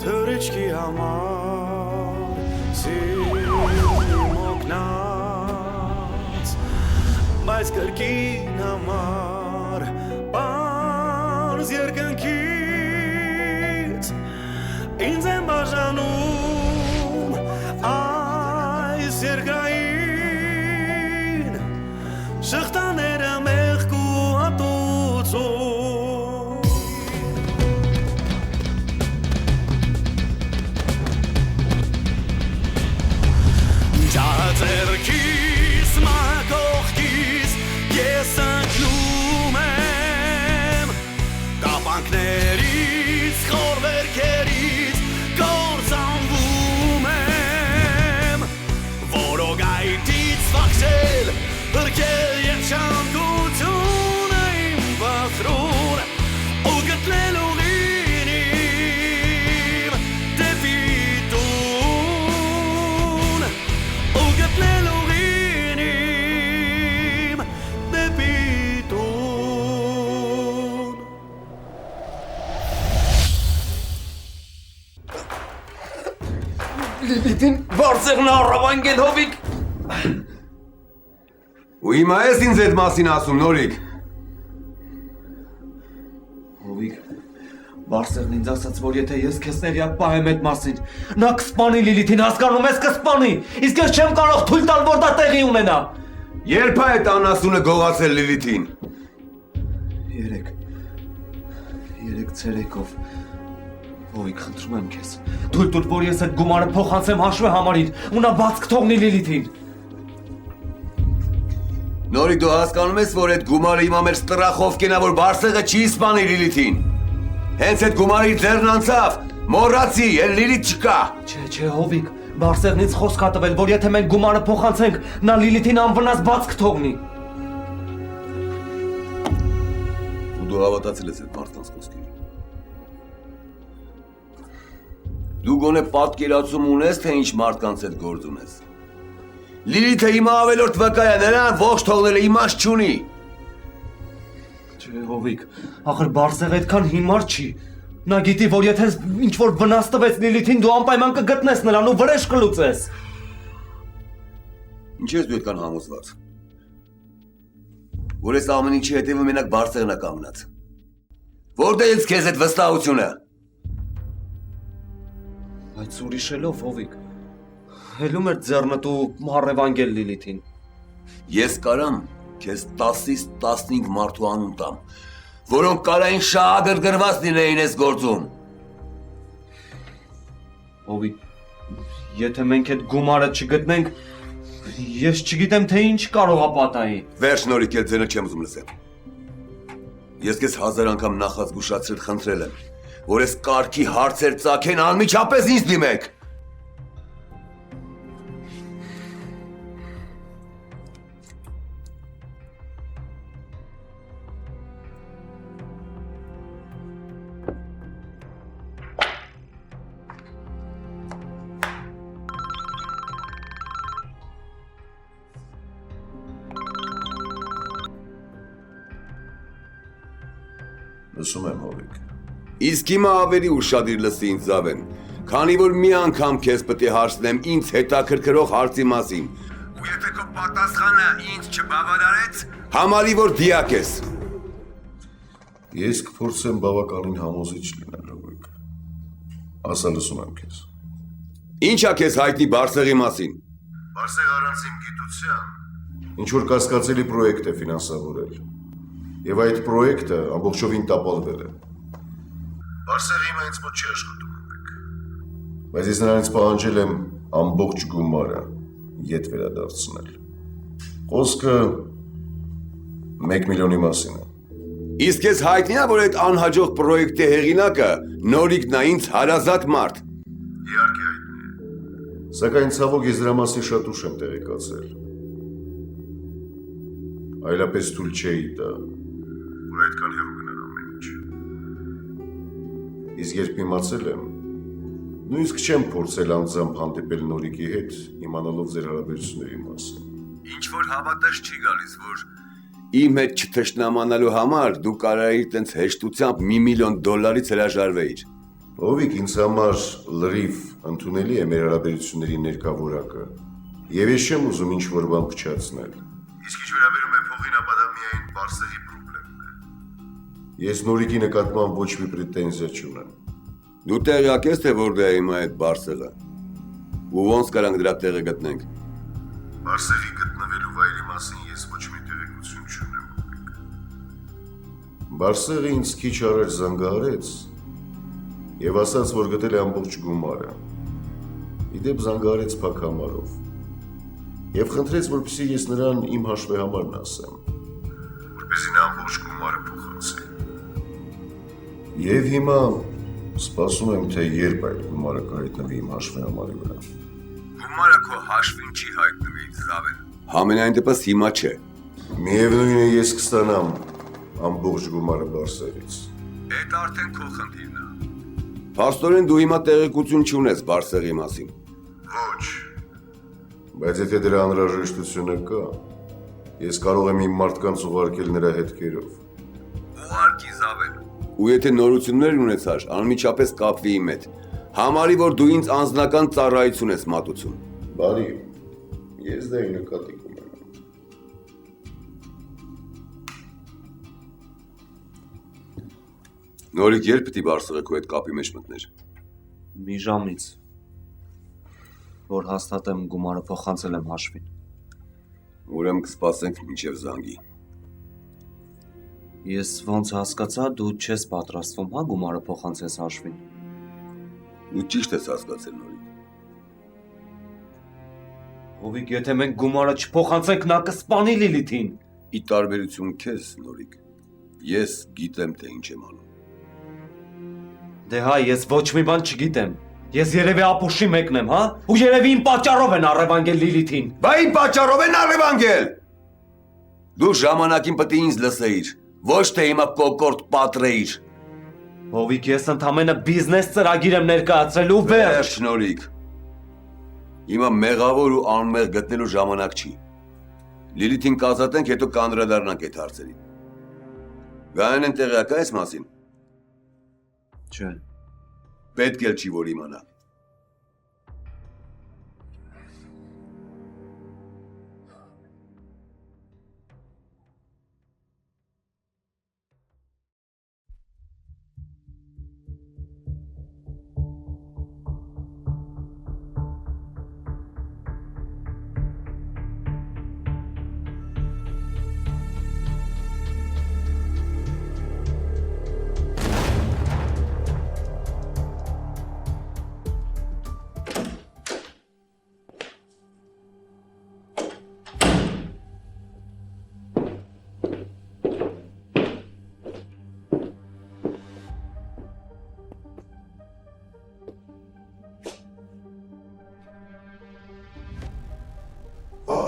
թրիչքի համար սիրում օգնած բայց կրկին համար պարզ երկնքից ինձ եմ բաժանում այս երկրային շղթաները մեղք ու հատուցում ջահը ձեռքիս մակողքիս ես ընկնում եմ կապանքներից խորվերքերից կործանվում եմ որոգայթից վախցել հրկել և շանկությունը իմ բախրուն ու գտնել ուղին իմ դեպի տուն ու գտնել ուղին իմ դեպի տուն Լիլիթին բարձեղն առավանգել հովիկ Ու հիմա ես ինձ այդ մասին ասում, Նորիկ։ Հովիկ, բարձեղն ինձ ասաց, որ եթե ես քեզ ներյակ պահեմ այդ մասին, նա կսպանի Լիլիթին, հասկանում ես կսպանի, իսկ ես չեմ կարող թույլ տալ, որ դա տեղի ունենա։ Երբ է այդ անասունը գողացել Լիլիթին։ Երեք ցերեկով։ Հովիկ, խնդրում եմ քեզ, թույլ տուր, որ ես այդ գումարը փոխանցեմ հաշվի համարին, ու նա բաց կթողնի Լիլիթին։ Նորիկ, դու հասկանում ես, որ այդ գումարը հիմա մեր ստրախովքեն է, որ Բարսեղը չի սպանի Լիլիթին։ Հենց այդ գումարը իր ձեռն անցավ, մոռացի, էլ Լիլիթ չկա։ Չէ, Հովիկ, Բարսեղնից խոսք ա տվել, որ եթե մենք գումարը փոխանցենք, նա Լիլիթին անվնաս բաց կթողնի։ Ու դու հավատացել ես այդ մարդկանց խոսքերին։ Դու գոնե պատկերացում ունես, թե ինչ մարդկանց հետ գործ ունես։ Լիլիթը հիմա ավելորդ վկա է, նրան ողջ թողնելը իմաստ չունի։ Չէ, Հովիկ, ախր Բարսեղը այդքան հիմար չի։ Նա գիտի, որ եթե ինչ-որ վնաս տվեց Լիլիթին, դու անպայման կգտնես նրան ու վրեժ կլուծես։ Ինչ ես դու այդքան համոզված։ Որ ես ամեն ինչի հետևում մենակ Բարսեղն է կանգնած։ Որտե՞ղ քեզ այդ վստահությունը։ Բայց ուրիշելով, Հովիկ, հելում էր ձեռնդ ու հարևանգել Լիլիթին։ Ես կարամ քեզ 10-ից 15 մարդու անուն տամ, որոնք կարային շահագրգռված լինեին այս գործում։ Հովիկ, եթե մենք այդ գումարը չգտնենք, ես չգիտեմ, թե ինչ կարող է պատահի։ Վերջ Նորիկ, այդ ձենը չեմ ուզում լսել։ Ես քեզ 1000 անգամ նախազգուշացրել խնդրել եմ, որ այս կարգի հարցեր ծագեն անմիջապես ինձ դիմեք։ Լսում եմ, Հովիկ։ Իսկ հիմա ավելի ուշադիր լսի ինձ Զավեն, քանի որ մի անգամ քեզ պետք է հարցնեմ ինձ հետաքրքրող հարցի մասին։ Ու եթե քո պատասխանը ինձ չբավարարեց, համարի որ դիակ ես։ Ես կփորձեմ բավականին համոզիչ լինել, Հովիկ։ Ասա լսում եմ քեզ։ Ինչ է քեզ հայտնի Բարսեղի մասին։ Բարսեղ առանց իմ գիտության ինչ-որ կասկածելի պրոյեկտ է ֆինանսավորել։ Եվ այդ պրոյեկտը ամբողջովին տապալվել է։ Բարսեղը հիմա ինձ մոտ չի աշխատում, Հովիկ։ Բայց ես նրանից պահանջել եմ ամբողջ գումարը ետ վերադարձնել։ Խոսքը 1 միլիոնի մասին է։ Իսկ ես հայտնի է, որ այդ անհաջող պրոյեկտի հեղինակը Նորիկն է, ինձ հարազատ մարդ։ Իհարկե հայտնի է։ Սակայն ցավոք ես դրա մասին շատ ուշ եմ տեղեկացել։ Այլապես թույլ չէի տա, որ այդքան հեռու գնար ամեն ինչ։ Իսկ երբ իմացել եմ, նույնիսկ չեմ փորձել անձամբ հանդիպել Նորիկի հետ, իմանալով ձեր հարաբերությունների մասին։ Ինչ որ հավատаш չի գալիս, որ իմ հետ չթշնամանալու համար դու կարայիր տենց հեշտությամբ $1 միլիոն հրաժարվեիր։ Ովիկ ինձ համար լրիվ ընդունելի է մեր հարաբերությունների ներկա որակը, եւ ես չեմ ուզում ինչ-որ բան փչացնել։ Իսկ ինչ վերաբերում է փողին, ապա դա միայն Բարսեղի խնդիրն է։ Ես Նորիկի նկատմամբ ոչ մի պրետենզիա չունեմ։ Դու տեղյակ ես, թե որտեղ է հիմա այդ Բարսեղը։ Ու ոնց կարանք դրա տեղը գտնենք։ Բարսեղի գտնվելու վայրի մասին ես ոչ մի տեղեկություն չունեմ։ Բարսեղը ինձ քիչ առաջ զանգահարեց եւ ասաց, որ գտել է ամբողջ գումարը։ Իդեպ զանգահարեց փակ համարով։ Եվ խնդրեց, որպեսզի ես նրան իմ հաշվեհամարն ասեմ, որպեսզի նա ամբողջ գումարը փոխանցի։ Եվ հիմա սպասում եմ, թե երբ այդ գումարը կհայտնվի իմ հաշվեհամարի վրա։ Գումարը քո հաշվին չի հայտնվի, Զավեն։ Համենայն դեպս հիմա չէ։ Միևնույն է, ես կստանամ ամբողջ գումարը Բարսեղից։ Այդ արդեն քո խնդիրն է։ Փաստորեն դու հիմա տեղեկություն չունես Բարսեղի մասին։ Ոչ։ Բայց եթե դրա անհրաժեշտությունը կա, ես կարող եմ իմ մարդկանց ուղարկել նրա հետքերով։ Ուղարկի, Զավեն։ Ու եթե նորություններ ունեցար, անմիջապես կապվի իմ հետ։ Համարի, որ դու ինձ անձնական ծառայություն ես մատուցում։ Բարի, ես դա նկատի կունենամ։ Նորիկ երբ պիտի Բարսեղը քո հետ կապի մեջ մտներ։ Մի ժամից, որ հաստատեմ գումարը փոխանցել եմ հաշվին։ Ուրեմն կսպասենք մինչև զանգի։ Ես ոնց հասկացա, դու չես պատրաստվում, հա, գումարը փոխանցես հաշվին։ Դու ճիշտ ես հասկացել, Նորիկ։ Հովիկ, եթե մենք գումարը չփոխանցենք, նա կսպանի Լիլիթին։ Ի տարբերություն քեզ, Նորիկ, ես գիտեմ, թե ինչ եմ անում։ Դե հա, ես ոչ մի բան չգիտեմ։ Ես երևի ապուշի մեկն եմ, հա? Ու երևի իմ պատճառով են առևանգել Լիլիթին։ Բա իմ պատճառով են առևանգել։ Դու ժամանակին պետք է ինձ լսեիր, ոչ թե հիմա կոկորտ պատրեիր։ Հովիկ, ես ընդամենը բիզնես ծրագիր եմ ներկայացրել ու վերջ։ Նորիկ։ Հիմա մեղավոր ու անմեղ գտնելու ժամանակ չի։ Լիլիթին կազատենք, հետո կանդրադառնանք այդ հարցերին։ Գայանեն տեղյակ է այս մասին։ Չէ։ Պետք էլ չի, որ իմանա։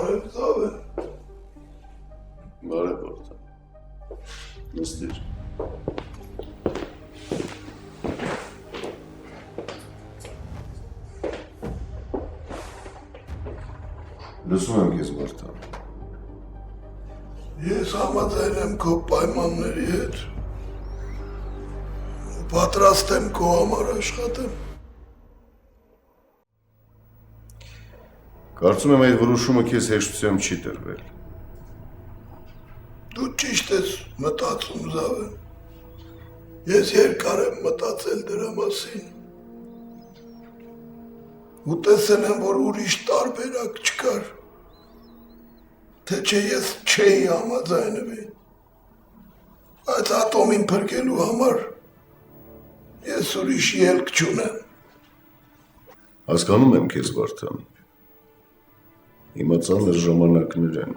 Բարև Զավեն։ Բարև Որդան։ Նստիր։ Լսում եմ քեզ, Որդան։ Ես համաձայն եմ քո պայմանների հետ։ Պատրաստ եմ քո համար աշխատեմ։ Կարծում եմ այդ որոշումը քեզ հեշտությամբ չի տրվել։ Դու ճիշտ ես մտածում, Զավեն։ Ես երկար եմ մտածել դրա մասին։ Ու տեսել եմ, որ ուրիշ տարբերակ չկար։ Թե չէ ես չէի համաձայնվի։ Բայց ատոմին փրկելու համար ես ուրիշ ելք չունեմ։ Հասկանում եմ քեզ, Վարդան։ Հիմա ծանր ժամանակներ են։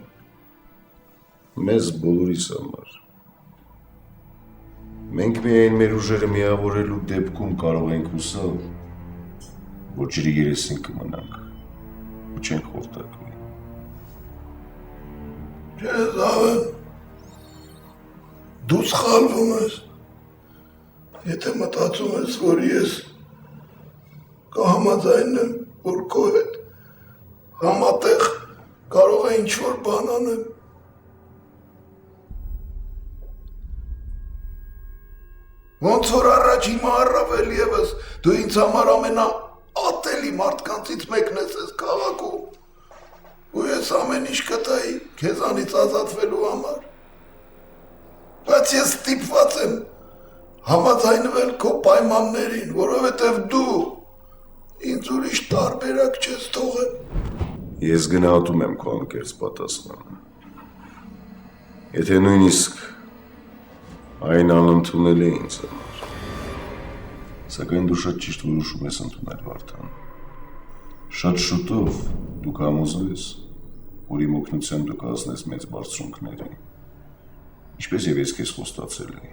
Մեզ բոլորիս համար։ Մենք միայն մեր ուժերը միավորելու դեպքում կարող ենք հուսալ, որ ջրի երեսին կմնանք ու չենք խորտակվի։ Չէ, Զավեն, դու սխալվում ես, եթե մտածում ես, որ ես կհամաձայնեմ, որ քո հետ համատեղ կարող է ինչ-որ բան անեմ։ Ոնց որ առաջ հիմա առավել ևս Դու ինձ համար ամենա ատելի մարդկանցից մեկն ես այս քաղաքում։ Ու ես ամեն ինչ կտայի քեզանից ազատվելու համար։ Բայց ես ստիպված եմ համաձայնվել քո պայմաններին, որովհետև դու ինձ ուրիշ տարբերակ չես թողել։ Ես գնահատում եմ քո անկեղծ պատասխանը։ Եթե նույնիսկ այն անընդունել է ինձ համար, սակայն դու շատ ճիշտ որոշում ես ընդունել, Վարդան։ Շատ շուտով դու կհամոզվես, որ իմ օգնությամբ դու կհասնես մեծ բարձունքների, ինչպես եւ ես քեզ խոստացել էի,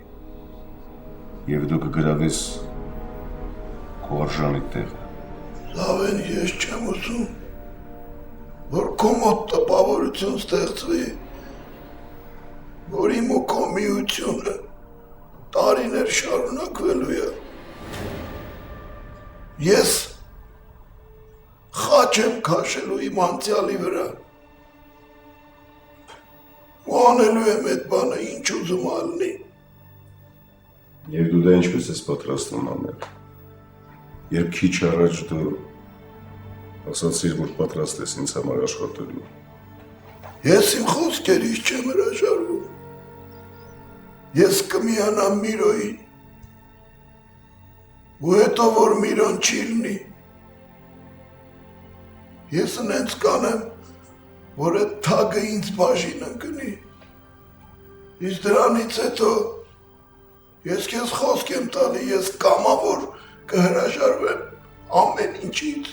եւ դու կգրավես քո արժանի տեղը։ Զավեն, ես չեմ ուզում, որ քո մոտ տպավորություն ստեղծվի, որ իմ ու քո միությունը տարիներ շարունակվելու է։ Ես խաչ եմ քաշելու իմ անցյալի վրա։ Ու անելու եմ այդ բանը ինչ ուզում ալնի։ Եվ դու դա ինչպես ես պատրաստվում անել։ Երբ քիչ առաջ դու ասացիր, որ պատրաստ ես ինձ համար աշխատելու։ Ես իմ խոսքերից չեմ հրաժարվում։ Ես կմիանամ Միրոյին։ Ու հետո որ Միրոն չի լինի, ես նենց կանեմ, որ այդ թագը ինձ բաժին ընկնի։ Իսկ դրանից հետո ես քեզ խոսք եմ տալի, ես կամավոր կհրաժարվեմ ամեն ինչից։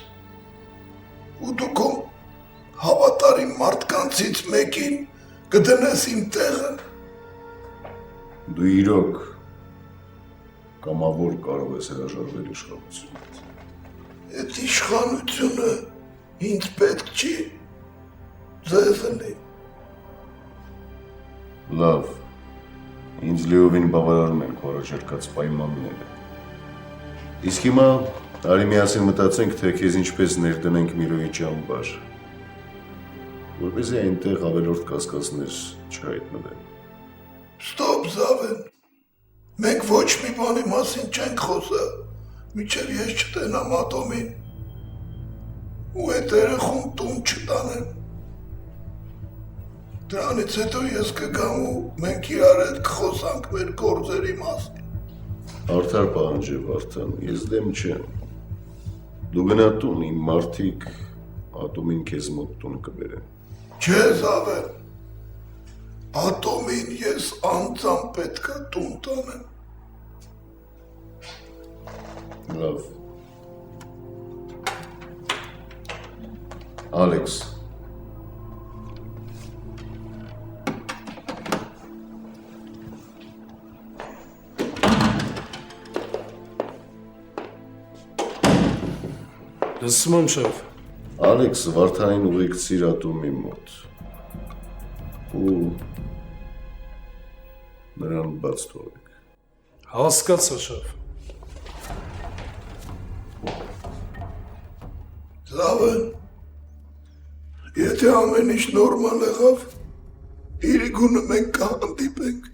Ու դու քո հավատարիմ մարդկանցից մեկին կդնես իմ տեղը։ Դու իրոք կամավոր կարող ես հրաժարվել իշխանությունից։ Այդ իշխանությունը ինձ պետք չի, ձեզ էլի։ Լավ, ինձ լիովին բավարարում են քո առաջարկած պայմանները։ Իսկ հիմա արի միասին մտածենք, թե քեզ ինչպես ներդնենք Միրոյի ճամբար, որպեսզի այնտեղ ավելորդ կասկածներ չհայտնվեն։ Ստոպ, Զավեն, մենք ոչ մի բանի մասին չենք խոսա, մինչև ես չտենամ Ատոմին, ու այդ երեխուն տուն չտանեմ։ Դրանից հետո ես կգամ ու մենք իրար հետ կխոսանք մեր գործերի մասին։ Արդար պահանջը, Վարդան, ես դեմ չեմ։ Դու գնա տուն, իմ մարդիկ Ատոմին քեզ մոտ տուն կբերեն։ Չէ, Զավեն, Ատոմին ես անձամբ պետք է տուն տանեմ։ Լավ։ Ալեքս, լսում եմ, շեֆ։ Ալեքս, Վարդանին ուղեկցիր Ատոմի մոտ ու նրան բաց թողեք։ Հասկացա, շեֆ։ Զավեն, եթե ամեն ինչ նորմալ եղավ, իրիկունը մենք կհանդիպենք։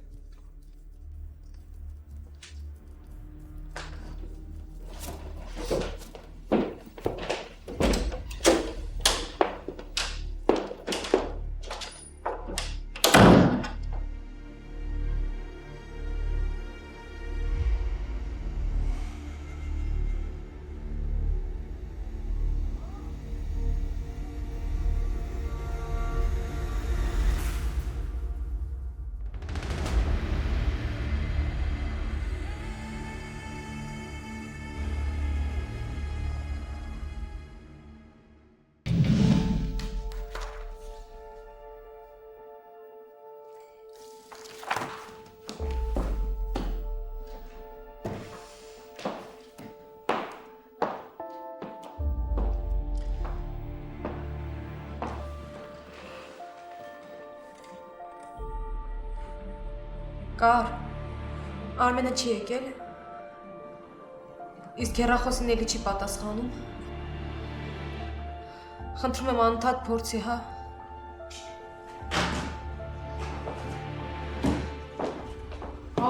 Կար, Արմենը չի եկել, իսկ հեռախոսին էլի չի պատասխանում, խնդրում եմ անընդհատ փորձի, հա։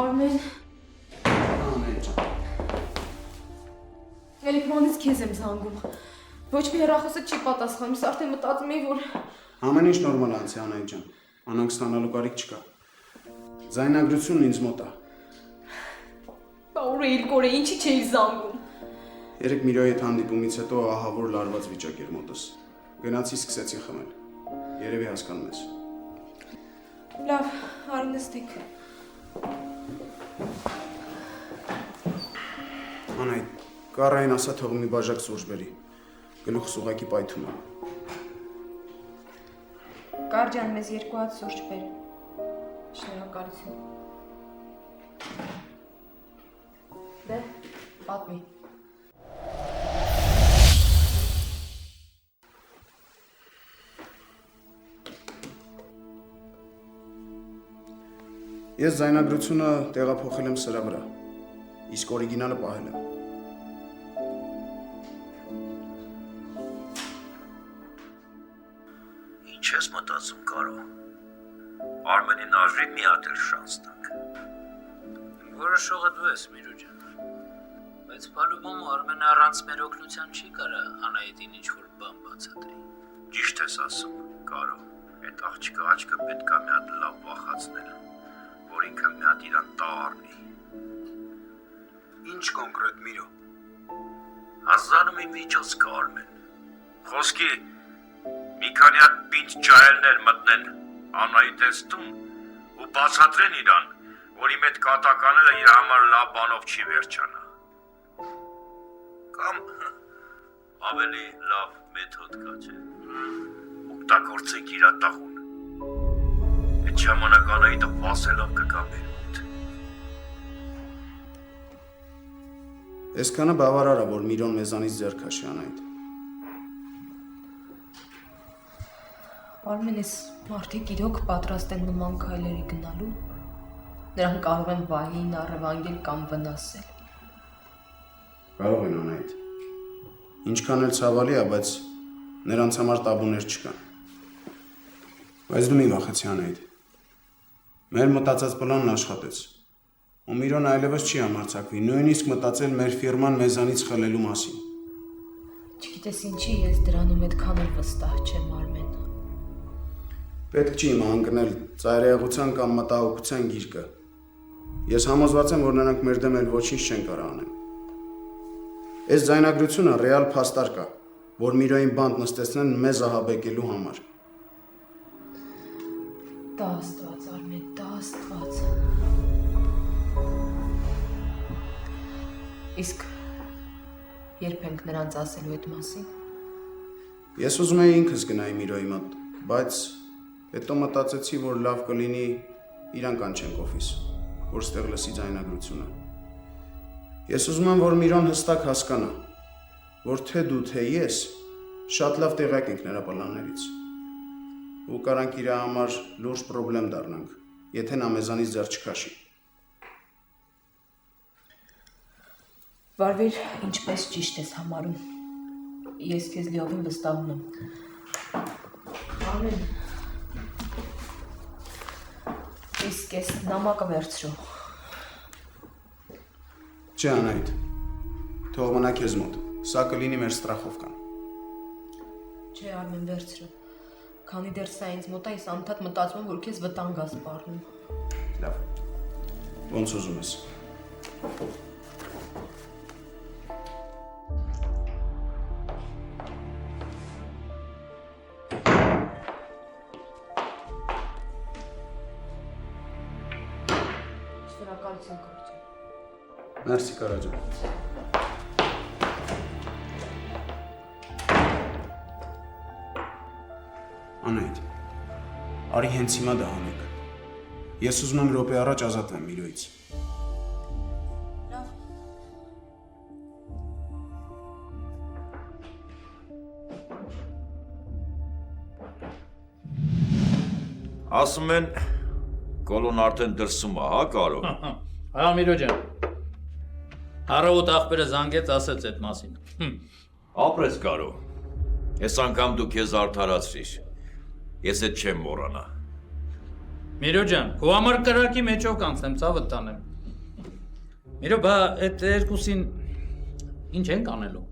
Արմեն, Էլեկտրոնից քեզ եմ զանգում։ Ոչ մի հեռախոսը չի պատասխանում, ես արդեն մտածում էի, որ Ամեն ինչ նորմալ անցի Անահիտ ջան։ Անոնք ստանալու կարիք չկա։ Ձայնագրությունն ինձ մոտ է։ բա ուր էիր կորե, ինչի չէի զանգում։ Երեք Միրոյի հետ հանդիպումից հետո ահավոր լարված վիճակ էր մոտս։ Գնացի սկսեցի խմել։ Երևի հասկանում ես։ Լավ, արի նստեք։ Անահիտ, կառային ասա թող մի բաժակ սուրճ բերի։ Գլուխս ուղակի պայթում է։ Կարջան, մեզ 2 հատ սուրճ բեր։ Շնորհակալություն։ Դե, պատմի։ Ես ձայնագրությունը տեղափոխել եմ սրա վրա, իսկ օրիգինալը պահել եմ։ Ինչ ես մտածում կարո։ Արմենին արժի մի հատ էլ շանս տանք։ Որոշողը դու ես, Միրո ջան։ Բայց բալուբոմ Արմենը առանց մեր օգնության չի կարա Անահիտին ինչ-որ բան բացատրի։ Ճիշտ ես ասում, կարո։ Այդ աղջիկը աչքը պետք է մի հատ լավ վախացնել, որ ինքը մի հատ իրան տա առնի։ Ինչ կոնկրետ, Միրո։ Հազարումի միջոց կա Արմեն։ Խոսքի մի քանի հատ պինդ ջահելներ մտնեն Անահիտես տուն ու բացատրեն իրան, որ իմ այդ կատականելը իր համար լավ բանով չի վերջանա։ Կամ ավելի լավ մեթոդ կա, չէ։ Օգտագործենք իր տաղուն։ Այդ ժամանակ Անահիտը վասելով կգա մեր մոտ։ Այսքանը բավարար է, որ Միրոն մեզանից ձեռ քաշի Անահիտ։ Արմեն, ես մարդիկ իրոք պատրաստ են նման քայլերի գնալու։ Նրանք կարող են վահին առևանգել կամ վնասել։ Կարող են Անահիտ։ Ինչքան էլ ցավալի է, բայց նրանց համար տաբուներ չկան։ Բայց դու մի վախեցի Անահիտ։ Մեր մտածած պլանն աշխատեց։ Ու Միրոն այլևս չի համարձակվի, նույնիսկ մտածել մեր ֆիրման մեզանից խլելու մասին։ Չգիտես ինչի ես դրանում այդքան էլ վստահ չեմ, Արմեն։ Պետք չի իմ անկնել ծայրահեղության կամ մտահոգության գիրկը։ Ես համոզված եմ, որ նրանք մեր դեմ էլ ոչինչ չեն կարող անել։ Այս ձայնագրությունը ռեալ փաստարկ է, որ Միրոյին բանտ նստեցնեն մեզ ահաբեկելու համար։ Դա Աստված, Արմեն, դա Աստված։ Իսկ երբ ենք նրանց ասելու այդ մասին։ Ես ուզում եի ինքս գնայի Միրոյի մոտ, բայց հետո մտածեցի, որ լավ կլինի իրան կանչենք օֆիս, որ ստեղ լսի ձայնագրությունը։ Ես ուզում եմ, որ Միրոն հստակ հասկանա, որ թե դու, թե ես շատ լավ տեղյակ ենք նրա պլաններից։ Ու կարանք իր համար լուրջ պրոբլեմ դառնանք, եթե նա մեզանից ձեռ չքաշի։ Վարվեր, ինչպես ճիշտ ես համարում։ Ես քեզ լիովին վստահում եմ։ Արմեն, իսկ ես նամակը վերցրու։ Չէ, Անահիտ, թող մնա քեզ մոտ, սա կլինի մեր ստրախովկան։ Չէ, Արմեն, վերցրու։ Քանի դեռ սա ինձ մոտ է, ես անդադ մտածում եմ, որ քեզ վտանգ ա սպառնում։ Լավ, ոնց ուզում ես։ Շնորհակալություն, Կարճան։ Մերսի, Կարաջան։ Անահիտ, արի հենց հիմա դա անենք։ Ես ուզում եմ րոպե առաջ ազատվեմ Միրոյից։ Ասում են Կոլոն արդեն դրսում է, հա կարո։ Հա Միրո ջան։ Հարավոտ աղբերը զանգեց, ասեց այդ մասին։ Ապրես կարո։ Այս անգամ դու քեզ արդարացրիր։ Ես այդ չեմ մոռանա։ Միրո ջան, քո համար կրակի մեջով կանցնեմ, ցավը տանեմ։ Միրո, բա այդ երկուսին ինչ ենք անելու։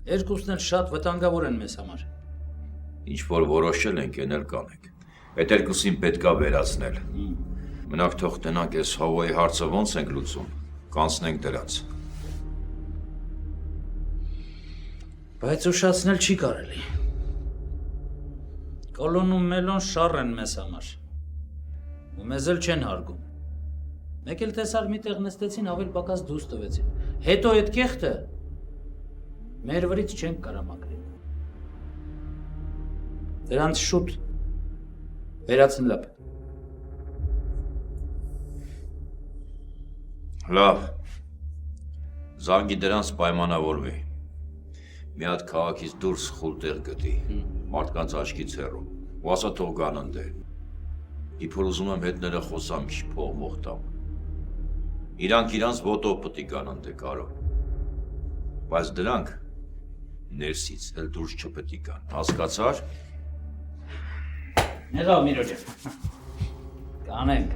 Երկուսն էլ շատ վտանգավոր են մեզ համար։ Ինչ որ որոշել ենք, այն էլ կանենք։ Այդ երկուսին պետքա վերացնել։ Մնաք թող տնանք այս հովոյի հարցը ոնց ենք լուծում, կանցնենք դրանց։ Բայց ուշացնել չի կարելի։ Կոլոն ու մելոն շառ են մեզ համար։ Ու մեզ էլ չեն հարգում։ Մեկ էլ տեսար մի տեղ նստեցին, ավել պակաս դուրս տվեցին։ Հետո այդ կեղտը մեր վրից չենք կարա մաքրել։ Դրանց շուտ վերացնելապ։ Լավ, զանգի դրանց պայմանավորվի։ Մի հատ քաղաքից դուրս խուլ տեղ գտի, մարդկանց աչքից հեռու, ու ասա թող գան ընդ է։ Իբր ուզում եմ հետները խոսամ քիչ փող մոխտամ։ Իրանք իրանց ոտով պտի գան ընդ է կարո։ Բայց դրանք ներսից էլ դուրս չպետի գան, հասկացար։ Ներավ Միրոջան, կանենք։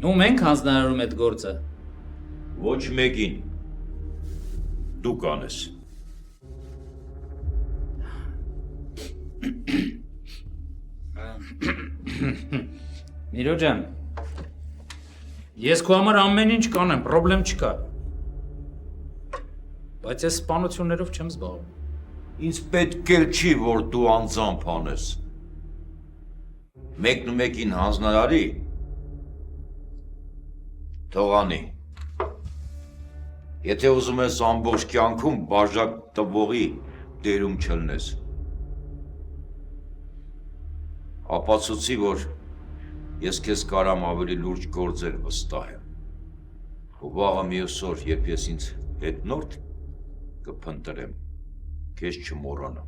Ու մենք հանձնարարում այդ գործը։ Ոչ մեկին, դու կանես։ Միրոջան, ես քո համար ամեն ինչ կանեմ, պրոբլեմ չկա։ Բայց ես սպանություններով չեմ զբաղվում։ Ինձ պետք էլ չի, որ դու անձամբ անես։ Մեկն ու մեկին հանձնարարի, թող անի։ Եթե ուզում ես ամբողջ կյանքում բաժակ տվողի դերում չլնես։ Ապացուցի, որ ես քեզ կարամ ավելի լուրջ գործեր վստահեմ։ Ու վաղը մյուս օր, երբ ես ինձ հետնորդ կփնտրեմ, քեզ չմոռանամ։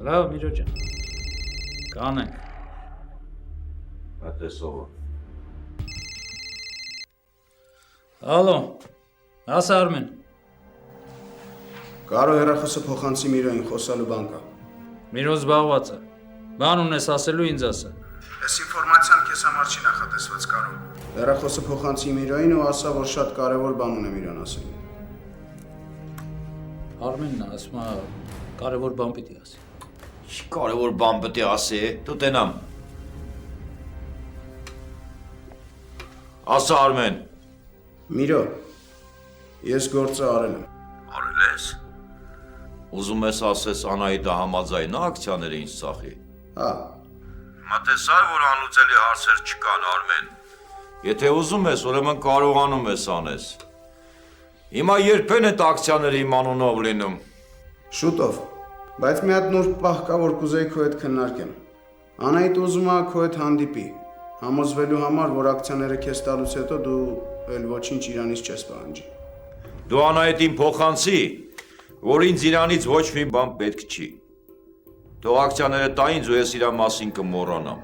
Լավ, Միրոջան, կանենք։Ատեսովը։ Ալո, ասա Արմեն։ Կարո հեռախոսը փոխանցի Միրոյին, խոսալու բան կա։ Միրոն զբաղված է։ Բան ունես ասելու ինձ ասա։ Այս ինֆորմացիան քեզ համար չի նախատեսված, Կարո։ Հեռախոսը փոխանցի Միրոյին ու ասա, որ շատ կարևոր բան ունեմ իրան ասել։ Արմենն ասում է, կարևոր բան պիտի ասի։ Ինչ կարևոր բան պետք է ասի, դու տենամ։ Ասա Արմեն։ Միրո, ես գործը արել եմ։ Արել ես։ Ուզում ես ասես Անահիտը համաձայն է ակցիաները ինձ ծախի։ Հա։ Մտեսար, որ անլուծելի հարցեր չկան, Արմեն։ Եթե ուզում ես, ուրեմն կարողանում ես անես։ Հիմա երբեն այդ ակցիաները իմ անունով լինում։ Շուտով։ Բայց մի հատ նուրբ պահ կա, որ կուզեի քո հետ քննարկեմ։ Անահիտը ուզում է քո հետ հանդիպի, համոզվելու համար, որ ակցիաները քեզ տալուց հետո դու էլ ոչինչ իրանից չես պահանջի։ Դու Անահիտին փոխանցի, որ ինձ իրանից ոչ մի բան պետք չի։ Թող ակցիաները տա ինձ ու ես իրա մասին կմոռանամ։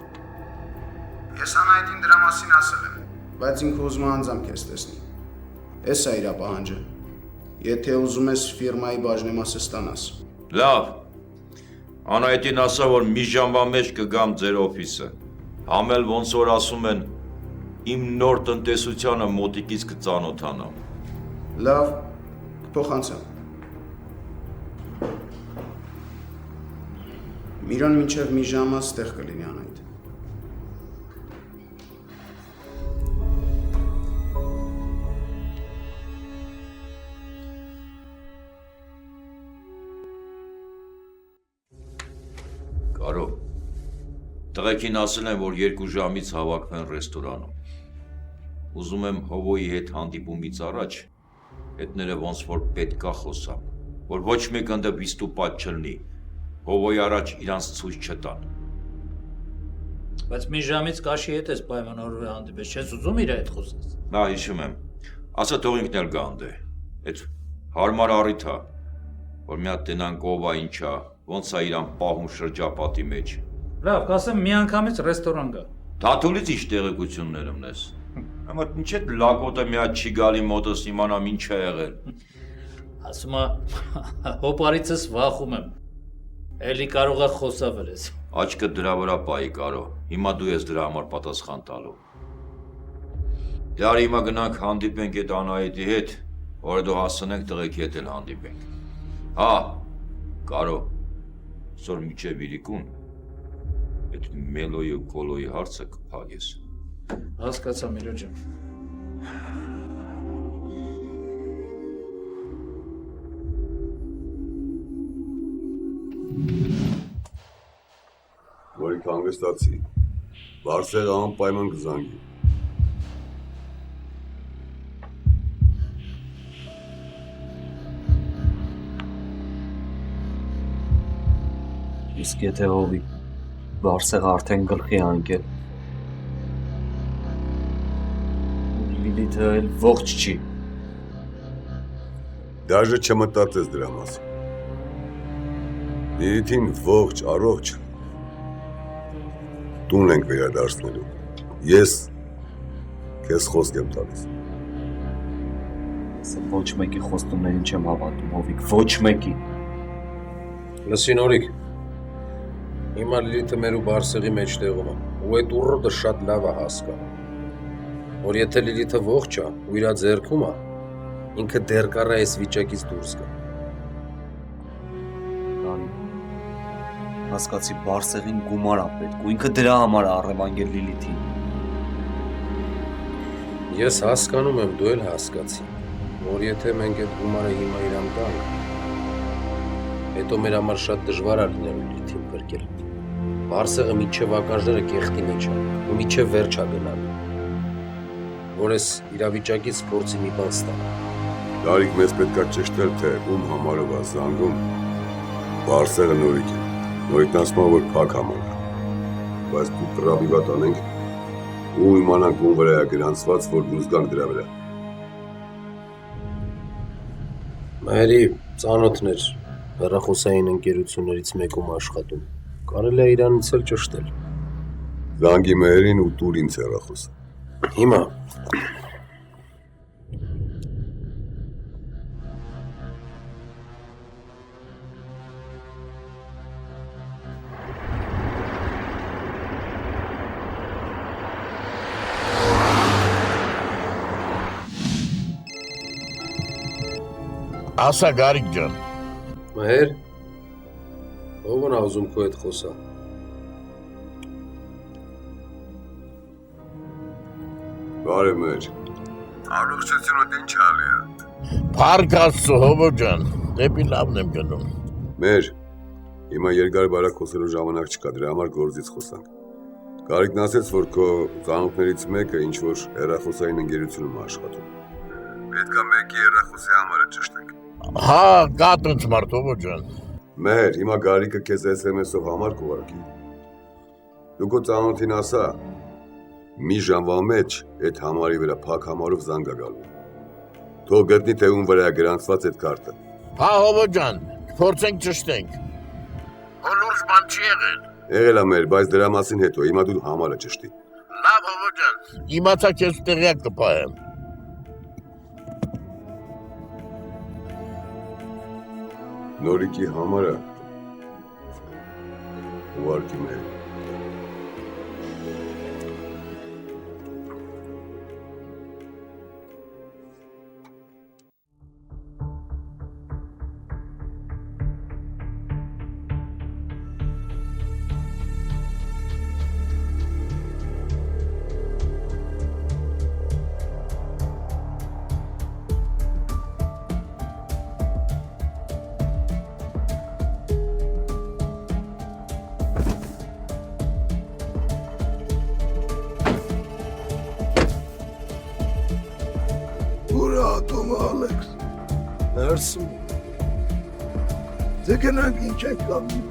Ես Անահիտին դրա մասին ասել եմ, բայց ինքը ուզում է անձամբ քեզ տեսնի։ Էս է իր պահանջը։ Եթե ուզում ես ֆիրմայի բաժնեմասը ստանաս։ Լավ։ Անահիտին ասա, որ մի ժամվա մեջ կգամ ձեր օֆիսը։ Համել ոնց որ ասում են, իմ նոր տնտեսությանը մոտիկից կծանոթանամ։ Լավ, փոխանցեմ։ Միրոն մինչև մի ժամը ստեղ կլինի Անահիտ։ Կարո, տղեկին ասել են, որ 2 ժամից հավաքվեն ռեստորանում։ Ուզում եմ հովոյի հետ հանդիպումից առաջ հետները ոնց որ պետքա խոսամ, որ ոչ մեկ ընդ վիստուպատ չլնի, հովոյի առաջ իրանց ցույց չտան։ Բայց մի ժամից Կաշի հետ ես պայմանավորվել հանդիպես, չես ուզում իր հետ խոսես։ Նա հիշում եմ, ասա թող ինքն էլ գա ընդ է, այդ հարմար առիթ է, որ մի հատ տենանք ով է ինչ է, ոնց է իրան պահում շրջապատի մեջ։ Լավ, կասեմ մի անգամից ռեստորան գա։ Թաթուլից ինչ տեղեկություններ ունես։ Համա ինչ է լակոտը մի հատ չի գալի մոտս իմանամ ինչ է եղել։ Ասում է հոպարիցս վախում եմ։ Էլի կարող է խոսավել ես։ Աչքը դրա վրա պայի կարո։ Հիմա դու ես դրա համար պատասխան տալու։ Դար հիմա գնանք հանդիպենք այդ Անահիտի հետ, որը դու հասցնենք տղեկի հետ էլ հանդիպենք։ Հա, կարո, սոր միջև իրիկուն, այդ մելոյի ու կոլոյի հարցը կփագես։ Հասկացա, Միրո ջան։ Որիկ հանգստացի, Բարսեղը անպայման կզանգի։ Իսկ եթե Հովիկ Բարսեղը արդեն գլխի անկել, Լիլիթը էլ ողջ չի։ Դաժե չմտածես դրա մասին։ Լիլիթին ողջ, առողջ տուն ենք վերադարձնելու։ Ես քեզ խոսք եմ տալիս։ Ոչ մեկի խոստումներին չեմ հավատում, Հովիկ, ոչ մեկի։ Լսի Նորիկ, հիմա Լիլիթը մեր ու Բարսեղի մեջտեղում է, ու այդ ուռը շատ լավ է հասկանում, որ եթե Լիլիթը ողջ է ու իրա ձեռքում է, ինքը դեռ կարա այս վիճակից դուրս գա։ Հասկացի, Բարսեղին գումար է պետք ու ինքը դրա համար է առևանգել Լիլիթին։ Ես հասկանում եմ, դու էլ հասկացի, որ եթե մենք այդ գումարը հիմա իրան տանք, հետո մեր համար շատ դժվար է լինելու Լիլիթին փրկել։ Բարսեղը միջև ակաժները կեղտի մեջ է ու միջև վերջ է գնալու, որ ես իրավիճակից փորձի մի բան ստանա։ Դարիք մեզ պետքա ճշտել, թե ում համարով է զանգում, Բարսեղը Նորիկին։ Նորիկն ասում է, որ փակ համար է, բայց դու տրավիվատ անենք ու իմանանք ում վրա է գրանցված, որ դուրս գանք դրա վրա։ Մայրի ծանոթներ հեռախոսային ընկերություններից մեկում աշխատում, կարելի է իրանից էլ ճշտել։ Զանգի մերին ու տուր ինձ հեռախոսը։ Հիմա Ասա Գարիկ ջան։ Մահեր, ով նա ուզում քո հետ խոսա։ Բարև մեր։ Առողջությունդ ինչ հալի է։ Փառք Աստծո հովո ջան, դեպի լավն եմ գնում։ Մեր, հիմա երկար բարակ խոսելու ժամանակ չկա, դրա համար գործից խոսանք։ Գարիկն ասեց, որ քո ծանոթներից մեկը ինչ-որ հեռախոսային ընկերությունում է աշխատում։ Պետք է մեկի հեռախոսի համարը ճշտենք։ Հա, կատնց մարդ հովո ջան։ Մեր, հիմա Գարիկը քեզ SMS-ով համար կուղարկի։ Դու քո ծանոթին ասա, մի ժամվա մեջ այդ համարի վրա փակ համարով զանգ է գալու։ Թող գտնի, թե ում վրա է գրանցված այդ կարտը։ Հա հովո ջան, փորձենք ճշտենք։ Հոլուրս բան չի եղել։ Եղել է մեր, բայց դրա մասին հետո, հիմա դու համարը ճշտի։ Լավ հովո ջան, իմացա քեզ տեղյակ կպահեմ։ Նորիկի համարը ուղարկի մեր։ Ալեքս, Ներսում։ դե գնանք ինչ ենք կամի։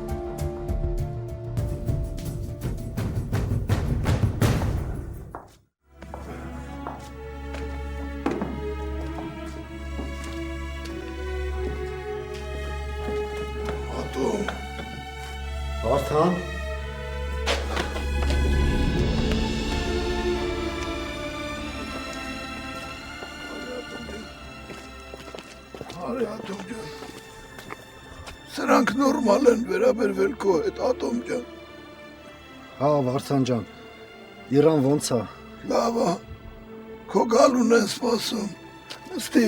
Ատոմ։ Վարդան։ Սրանք նորմալ են վերաբերվել քո հետ, Ատոմ ջան։ Հա, Վարդան ջան, Իրան ոնց է։ Լավ է։ Քո գալուն են սպասում։ Նստի։